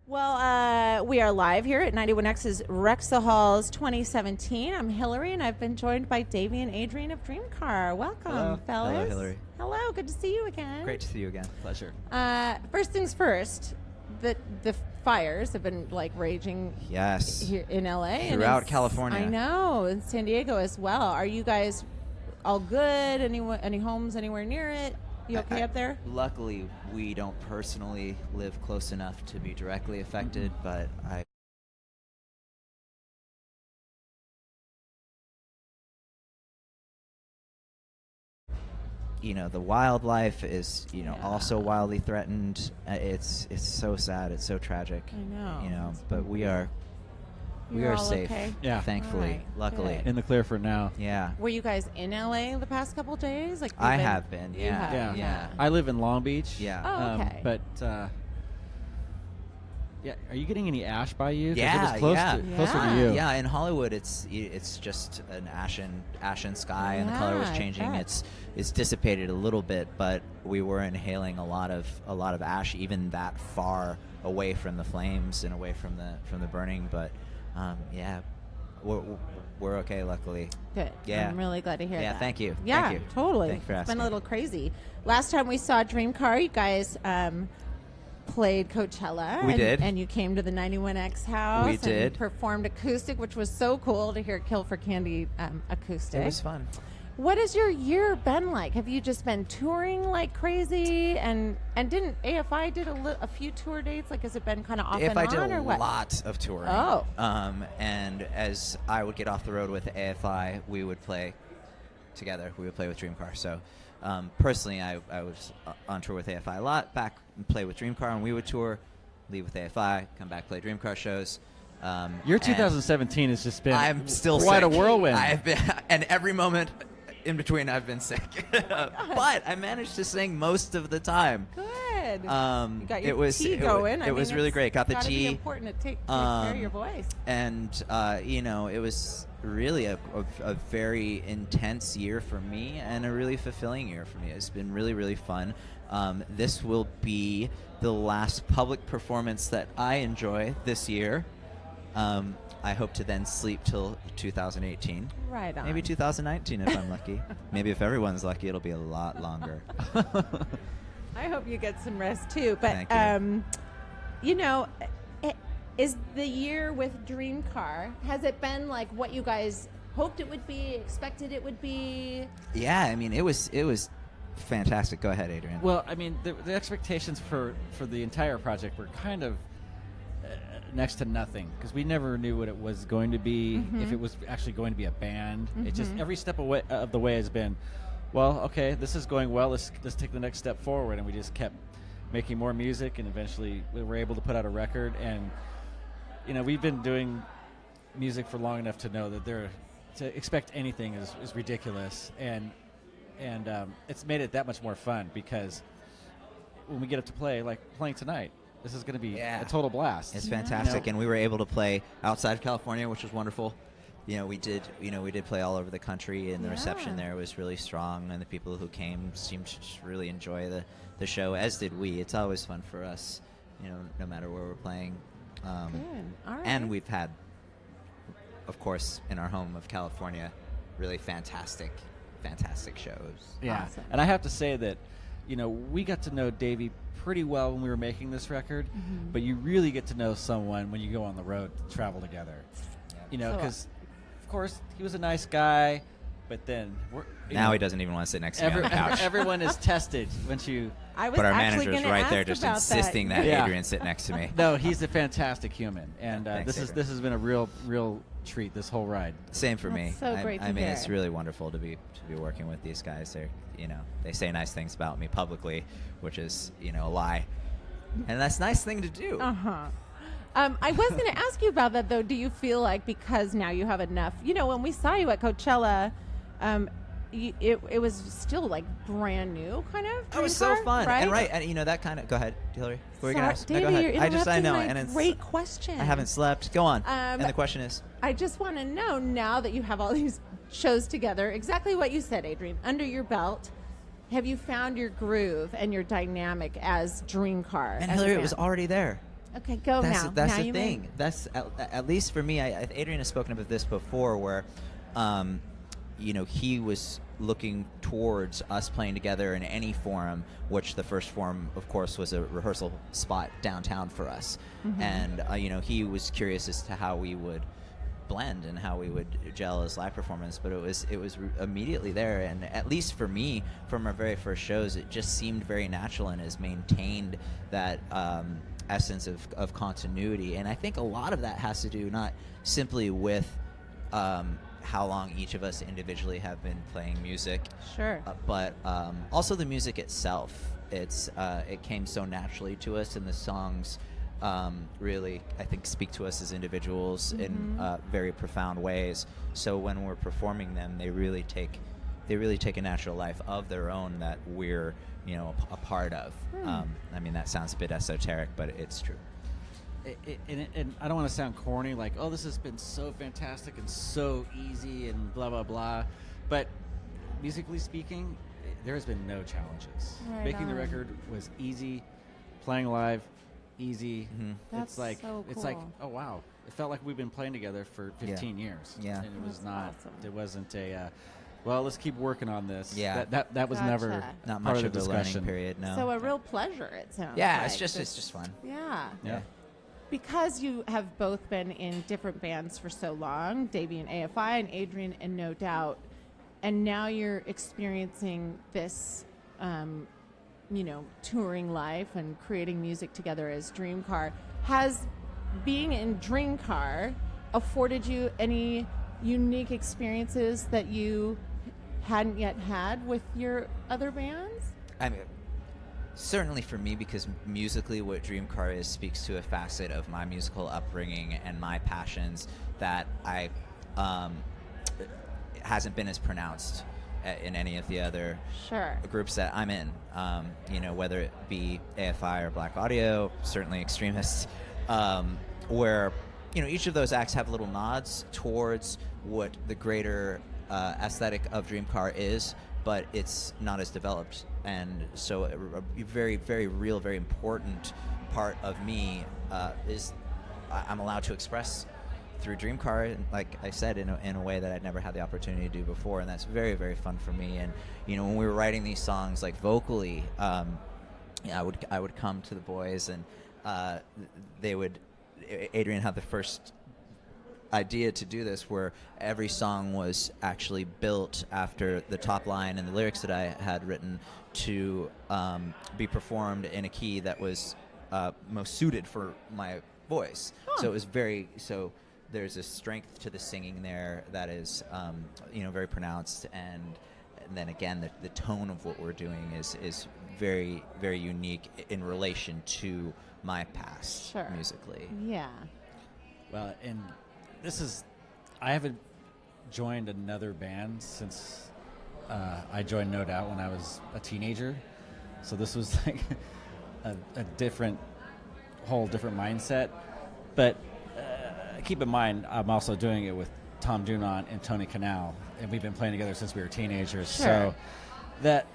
Well, we are live here at 91X's Wrex the Halls 2017. I'm Hilary, and I've been joined by Davey and Adrian of Dreamcar. Welcome, Hello. fellas. Hello, Hilary. Hello, good to see you again. Great to see you again. Pleasure. First things first, the fires have been like raging Yes. here in LA. Throughout and California. I know, in San Diego as well. Are you guys all good? Any homes anywhere near it? You okay up there? Luckily, we don't personally live close enough to be directly affected, but the wildlife is, also wildly threatened. It's so sad. It's so tragic. I know. But we are all safe. okay? Yeah. Thankfully, Right, luckily. good. In the clear for now. Yeah. Were you guys in LA the past couple days? Like I have been. You Yeah. have, Yeah. I live in Long Beach. Yeah. Oh, okay. But yeah, are you getting any ash by you? 'Cause Yeah, it was close yeah. closer Yeah. to you. Yeah, in Hollywood, it's just an ashen sky, and the color was Yeah, I changing. bet. It's dissipated a little bit, but we were inhaling a lot of ash, even that far away from the flames and away from the burning. But yeah, we're okay, luckily. Good. Yeah. I'm really glad to hear that. Yeah, thank you. Yeah, Thank you. totally. Thanks for It's been asking. a little crazy. Last time we saw Dreamcar, you guys played Coachella. We did. And you came to the 91X house. We and did. performed acoustic, which was so cool to hear Kill for Candy acoustic. It was fun. What has your year been like? Have you just been touring like crazy? And didn't AFI did a few tour dates? Like, has it been kind of off AFI and did on, or a what? lot of touring. Oh. And as I would get off the road with AFI, we would play together. We would play with Dreamcar. So personally, I was on tour with AFI a lot, back and play with Dreamcar, and we would tour, leave with AFI, come back, play Dreamcar shows. Your 2017 has just been I'm still quite sick. a whirlwind. I've been, and every moment in between, I've been sick. But I managed to sing most of the time. Good. You Um, got your it was tea it, going. It was really great. Got the gotta tea. Be important to take care of your voice. And it was really a very intense year for me, and a really fulfilling year for me. It's been really, really fun. This will be the last public performance that I enjoy this year. I hope to then sleep till 2018. Right on. Maybe 2019 if I'm lucky. Maybe if everyone's lucky, it'll be a lot longer. I hope you get some rest too. But Thank you. Is the year with Dreamcar, has it been like what you guys hoped it would be, expected it would be? Yeah, I mean, it was fantastic. Go ahead, Adrian. Well, I mean, the expectations for the entire project were kind of next to nothing, because we never knew what it was going to be, if it was actually going to be a band. It just every step of the way has been, well, okay, this is going well. Let's take the next step forward, and we just kept making more music, and eventually we were able to put out a record. And we've been doing music for long enough to know that to expect anything is ridiculous, and it's made it that much more fun, because when we get up to play, like playing tonight, this is going to be a total blast. It's fantastic, and we were able to play outside of California, which was wonderful. We did play all over the country, and the reception there was really strong, and the people who came seemed to just really enjoy the show, as did we. It's always fun for us, no matter where we're playing. Good. All right. And we've had, of course, in our home of California, really fantastic shows. Yeah, Awesome. and I have to say that, we got to know Davey pretty well when we were making this record, but you really get to know someone when you go on the road to travel together. Because, of course, he was a nice guy, but then Now he doesn't even want to sit next to me on the couch. Everyone is tested once you. I was But our actually manager's gonna right there, ask just about insisting that Yeah. Adrian sit next to me. No, he's a fantastic human, and Thanks, this Adrian. has been a real treat this whole ride. Same for me. That's so great I to mean, hear. it's really wonderful to be working with these guys. They say nice things about me publicly, which is a lie, and that's a nice thing to do. I was going to ask you about that, though. Do you feel like, because now you have enough, when we saw you at Coachella, it was still like brand new, kind of. It was so Dreamcar, fun, right? and that kind of. Go ahead, Hilary. What were you Sorry, gonna ask? No, Davey, go ahead. you're I interrupting know, my and it's great question. I haven't slept. Go on. And the question is, I just want to know, now that you have all these shows together, exactly what you said, Adrian, under your belt, have you found your groove and your dynamic as Dreamcar? and as a Hilary, it band? was already there. Okay, go now. That's now the you thing. may- That's at least for me. Adrian has spoken about this before, where, he was looking towards us playing together in any forum, which the first forum, of course, was a rehearsal spot downtown for us, and he was curious as to how we would blend and how we would gel as live performance. But it was immediately there, and at least for me, from our very first shows, it just seemed very natural and has maintained that essence of continuity. And I think a lot of that has to do not simply with how long each of us individually have been playing music, Sure. but also the music itself. It came so naturally to us, and the songs really, I think, speak to us as individuals in very profound ways. So when we're performing them, they really take a natural life of their own that we're a part of. I mean, that sounds a bit esoteric, but it's true. And I don't want to sound corny, like, oh, this has been so fantastic and so easy and blah, blah, blah. But musically speaking, there has been no challenges. Right Making the on. record was easy. Playing live, easy. That's it's like, so it's like, cool. oh, wow. It felt like we've been playing together for 15 years. Yeah. And it was That's not, awesome. it wasn't a, well, let's keep working on this. Yeah. That was never Gotcha. Not part much of the of a learning discussion. period. No. So a real pleasure, it sounds yeah, like. it's just fun. Yeah. Yeah. Because you have both been in different bands for so long, Davey and AFI and Adrian and No Doubt, and now you're experiencing this, touring life and creating music together as Dreamcar. Has being in Dreamcar afforded you any unique experiences that you hadn't yet had with your other bands? I mean, certainly for me, because musically what Dreamcar is speaks to a facet of my musical upbringing and my passions that I hasn't been as pronounced in any of the other Sure. groups that I'm in. Whether it be AFI or Black Audio, certainly Extremists, where each of those acts have little nods towards what the greater aesthetic of Dreamcar is, but it's not as developed. And so a very, very real, very important part of me is I'm allowed to express through Dreamcar, like I said, in a way that I'd never had the opportunity to do before, and that's very, very fun for me. And when we were writing these songs, like vocally, I would come to the boys, and Adrian had the first idea to do this, where every song was actually built after the top line and the lyrics that I had written to be performed in a key that was most suited for my voice. So it was there's a strength to the singing there that is very pronounced, and then again the tone of what we're doing is very, very unique in relation to my past musically. Yeah. Well, and I haven't joined another band since I joined No Doubt when I was a teenager. So this was like a whole different mindset. But keep in mind, I'm also doing it with Tom Dunant and Tony Canal, and we've been playing together since we were teenagers. Sure. So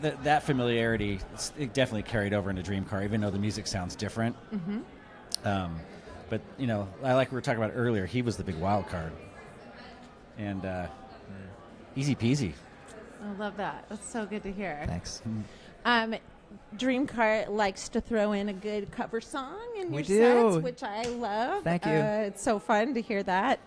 that familiarity, it definitely carried over into Dreamcar, even though the music sounds different. But I like we were talking about earlier, he was the big wild card, and easy peasy. I love that. That's so good to hear. Thanks. Dreamcar likes to throw in a good cover song in We your do. sets, which I love. Thank you. It's so fun to hear that,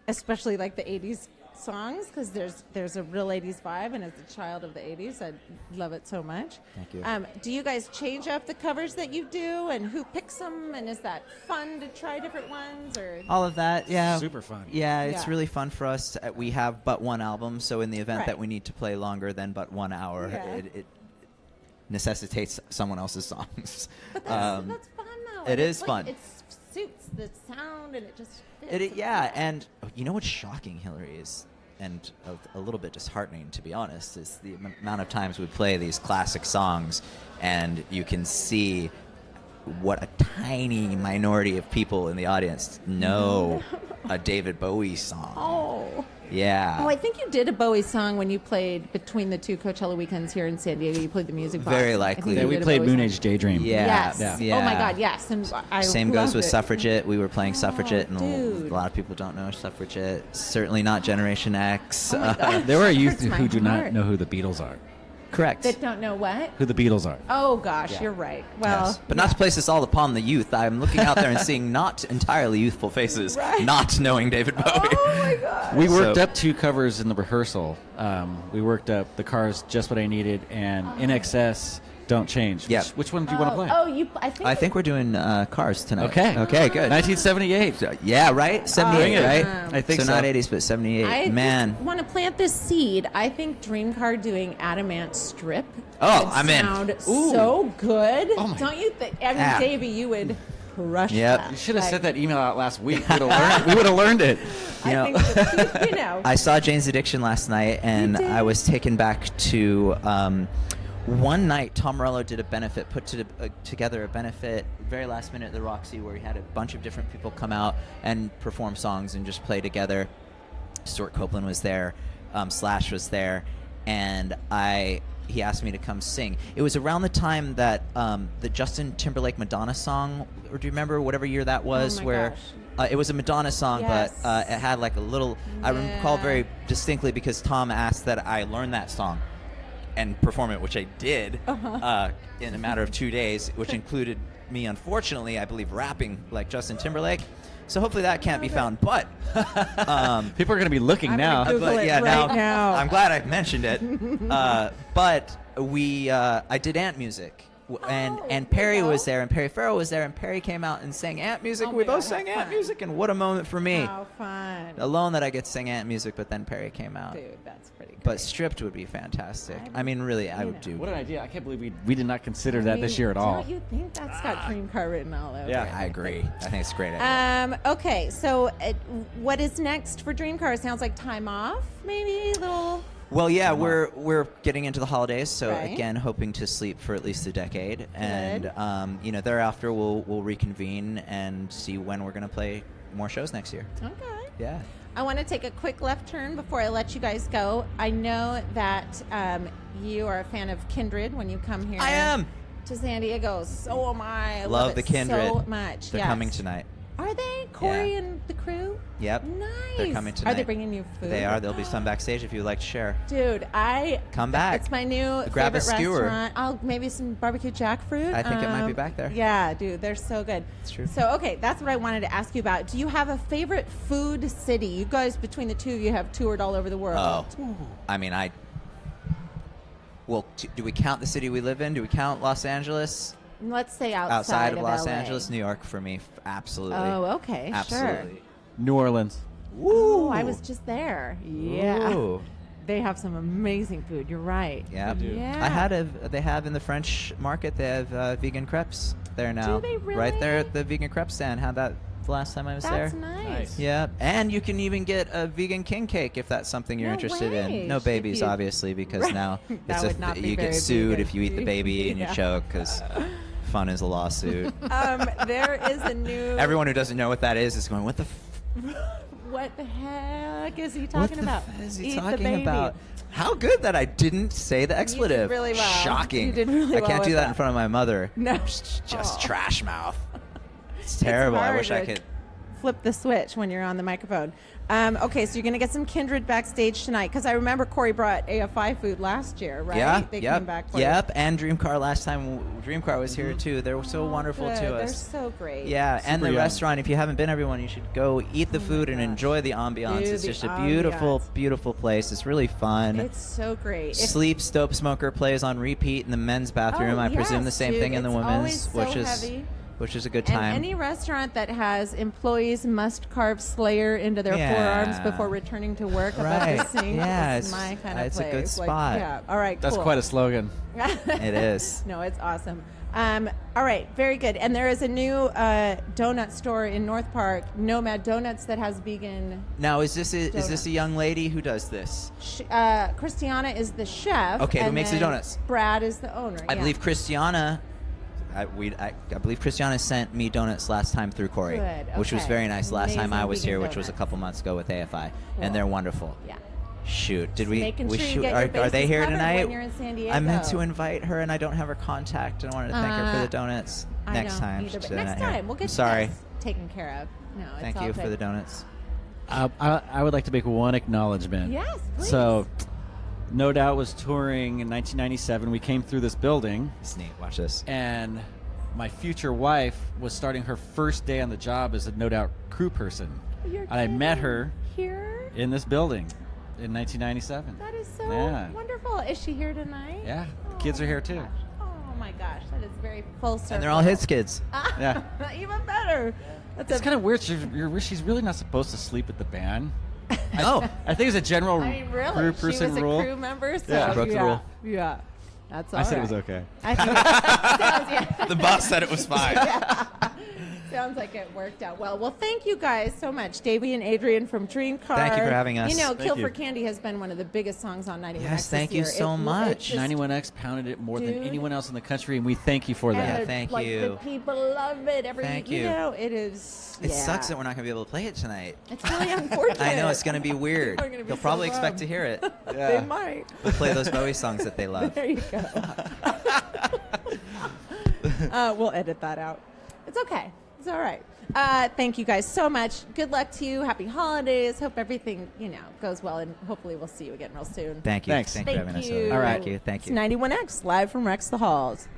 especially like the 80s songs, because there's a real 80s vibe, and as a child of the 80s, I love it so much. Thank you. Do you guys change up the covers that you do, and who picks them, and is that fun to try different ones, or? All of that, yeah. Super fun. Yeah, it's Yeah. really fun for us. We have but one album, so in the event Right. that we need to play longer than but 1 hour, Yeah. it necessitates someone else's songs. But that's fun though. It And is it's fun. It suits the sound, and it just fits. Yeah, and you know what's shocking, Hilary, is, and a little bit disheartening, to be honest, is the amount of times we play these classic songs, and you can see what a tiny minority of people in the audience know a David Bowie song. Oh. Yeah. Oh, I think you did a Bowie song when you played between the two Coachella weekends here in San Diego. You played the music box. Very likely. Yeah, we played Moon Age Daydream. Yeah. Yes. Yeah. Oh my God, yes. And I Same goes loved with it. Suffragette. We were playing Suffragette, and dude. a lot of people don't know Suffragette. Certainly not Generation X. Oh my God. There are youth Hurts my who do not heart. know who the Beatles are. Correct. That don't know what? Who the Beatles are. Oh gosh, Yeah. you're right. Well, Yes. But not to place this all upon the youth. I'm looking out there and seeing not entirely youthful faces, Right. not knowing David Bowie. oh my God. We worked So- up 2 covers in the rehearsal. We worked up The Cars, Just What I Needed, and In Excess, Don't Change. Yep. Which one do you want to play? I think we're doing Cars tonight. Okay. Okay, good. 1978. Yeah, right? 78, Bring it. right? I think so. so. Not 80s, but 78. I Man. want to plant this seed. I think Dreamcar doing Adamant Strip Oh, would I'm in. sound Ooh. so good. Oh my- Don't you think? I mean, Yeah. Davey, you would crush Yep. that. You should have Like, sent that email out last week. We would have learned it. You know, I think that, you know. I saw Jane's Addiction last night, and did? I was taken back to one night. Tom Morello did a benefit, together a benefit very last minute at the Roxy, where he had a bunch of different people come out and perform songs and just play together. Stuart Copeland was there, Slash was there, and he asked me to come sing. It was around the time that the Justin Timberlake Madonna song, or do you remember whatever year that was, my where gosh. it was a Madonna song, Yes. but it had like a little. I recall Yeah. very distinctly because Tom asked that I learn that song and perform it, which I did in a matter of 2 days, which included me, unfortunately, I believe, rapping like Justin Timberlake. So hopefully that can't be found. But People are going to be looking I'm now. gonna Google but it yeah, right now. I'm glad I mentioned it. But I did Ant Music. And Perry was there, and Perry Farrell was there, and Perry came out and sang Ant Music. Oh We my both God, sang how Ant fun. Music, and what a moment for me. How fun. Alone that I get to sing Ant Music, but then Perry came out. Dude, that's pretty great. But Stripped would be fantastic. I mean, really, I would do. What an idea. I can't believe we did not consider I that mean, this year at all. Don't you think that's got Dreamcar written all over Yeah. it? I agree. I think it's a great idea. Okay, so what is next for Dreamcar? It sounds like time off, maybe a little. Well, yeah, we're getting into the holidays, so Right. again, hoping to sleep for at least a decade, and Good. thereafter we'll reconvene and see when we're going to play more shows next year. Okay. Yeah. I want to take a quick left turn before I let you guys go. I know that you are a fan of Kindred when you come here. I am. To San Diego. So am I. I Love it the Kindred. so much. They're Yes. coming tonight. Are they? Corey Yeah. and the crew? Yep. Nice. They're coming Are tonight. they bringing you food? They are. There'll be some backstage if you would like to share. Dude, Come back. It's my new Grab a favorite skewer. restaurant. I'll maybe some barbecue jackfruit. I think it might be back there. Yeah, dude, they're so good. It's true. So okay, that's what I wanted to ask you about. Do you have a favorite food city? You guys, between the two, you have toured all over the world. Oh, I mean, Well, do we count the city we live in? Do we count Los Angeles? Let's say Outside of Los LA. Angeles, New York for me, absolutely. Oh, okay, Absolutely. New Orleans. Sure. I was just there. Yeah. Ooh. They have some amazing food. You're right. Yeah. do. Yeah. They have in the French market, they have vegan crepes there now. they Right there really? at the vegan crepe stand. Had that the last time I was That's there. nice. Yeah, and you can even get a vegan king cake if that's something you're No interested way. in. No If babies, you- obviously, because Right. now That would not be you get very sued vegan. if you eat the baby and Yeah. you choke because fun is a lawsuit. There is a new. Everyone who doesn't know what that is going, what the What the heck is he talking about? What the is Eat he the talking baby. about? How good that I didn't say the expletive. really well. Shocking. You did really I well can't do with that that. in front of my mother. No. Just trash mouth. It's It's terrible. I hard wish I to could. flip the switch when you're on the microphone. Okay, so you're going to get some Kindred backstage tonight because I remember Corey brought AFI food last year, right? Yeah, They yep, came back for yep. And Dreamcar last time. Dreamcar was here too. They were so Oh, wonderful good. to They're us. so great. Yeah, and Super the young. restaurant. If you haven't been, everyone, you should go eat the food and gosh. enjoy the ambiance. Dude, It's the just a beautiful, ambiance. beautiful place. It's really fun. It's so great. If- Sleep Dope Smoker plays on repeat in the men's bathroom. Oh, I presume yes, the same dude. thing in the It's women's, always so heavy. which is a good and time. any restaurant that has employees must carve Slayer into their forearms Yeah. before returning to work above Right. the sink Yeah, is it's- my kind of it's place. a good spot. Yeah. All right. That's cool. quite a slogan. It is. No, it's awesome. All right, very good. And there is a new donut store in North Park, Nomad Donuts, that has vegan. Now, is this a Donuts. young lady who does this? Christiana is the chef. Okay, who and makes the then donuts? Brad is the owner. I yeah. believe Christiana I believe Christiana sent me donuts last time through Corey, Good, which was okay. very nice. Last time I Amazing was here, vegan which was a donuts. couple months ago with AFI, Cool. and they're wonderful. Yeah. Shoot, did we? Making we sure you shoot, get your are they bases here covered tonight? when you're in San Diego. I meant to invite her, and I don't have her contact. And I wanted to thank her for the donuts. I Next don't time, either, she's but next not here. time we'll get I'm sorry. you guys taken care of. No, it's Thank all you good. for the donuts. I would like to make one acknowledgement. Yes, please. So, No Doubt was touring in 1997. We came through this building, It's neat. Watch this. and my future wife was starting her first day on the job as a No Doubt crew person. You're And I met kidding. her Here. in this building in 1997. That is so Yeah. wonderful. Is she here tonight? Yeah, the kids are here too. Gosh. Oh my gosh, that is very full circle. And they're all his kids. Yeah. Even better. That's It's kind of weird. She's really not supposed to sleep at the band. No. I think it's a general I mean, really, crew she person was a rule. crew member, so Yeah. Broke the rule. Yeah, that's all I said right. it was okay. I think sounds, yeah. The boss said it was fine. Sounds like it worked out well. Well, thank you guys so much, Davey and Adrian from Dreamcar. Thank you for having us. You know, Thank Kill you. for Candy has been one of the biggest songs on 91X Yes, thank this you year. so much. 91X pounded it more than Dude. anyone else in the country, and we thank you for And that. Yeah, thank like, you. The people love it. Thank you you. know, it is. It yeah. sucks that we're not going to be able to play it tonight. It's really unfortunate. I know, it's going to be weird. People are gonna be They'll so probably expect bummed. to hear it. They might. We'll play those Bowie songs that they love. There you go. We'll edit that out. It's okay. It's all right. Thank you guys so much. Good luck to you. Happy holidays. Hope everything, goes well, and hopefully we'll see you again real soon. Thank you. Thanks. Thank you for having us. you. All right. All right. Thank you. Thank It's you. 91X live from Wrex the Halls.